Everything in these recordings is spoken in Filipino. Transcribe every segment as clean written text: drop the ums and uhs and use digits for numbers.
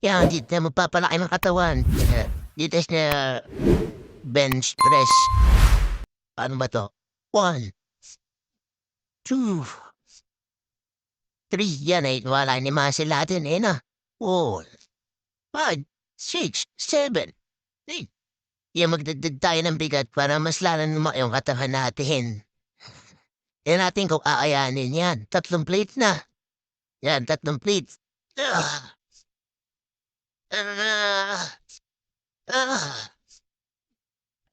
Yan, dito na magpapalaki ng katawan. Dito na bench press. Ano ba to? 1, 2, 3. Yan ay wala ni muscle natin eh na. 4, 5, 6, 7, 8. Yan magdagdag tayo ng bigat para mas lalo lumaki yung katawan natin. Yan natin kung aayanin yan. 3 plate na. Yan, 3 plate. Ah, ah, ah,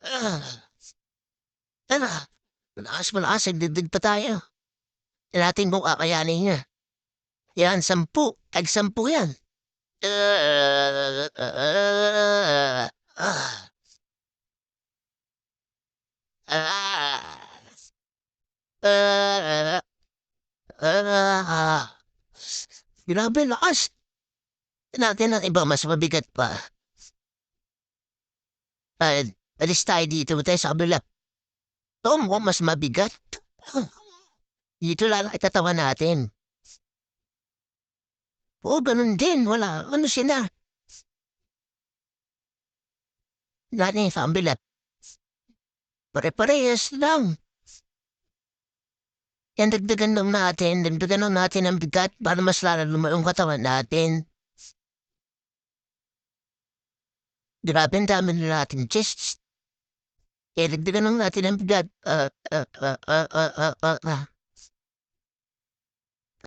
ah. Tara, malakas, nagdagdag pa tayo. Tingnan natin kung kakayanin niya. Yan, 10. Tag-10 yan. Grabe, lakas. Tingnan natin ang iba, mas mabigat pa. Alis tayo dito, tayo sa kabila. Ito, mukhang mas mabigat. Dito lang itatawa natin. Oo, ganun din. Wala. Ano sila? Natin sa kabila. Pare-parehas lang. Yan, dagdagan lang natin ang bigat para mas lalo lumayong katawan natin. Grabe, ang dami na natin chests. Dagdagan lang natin ang bigat.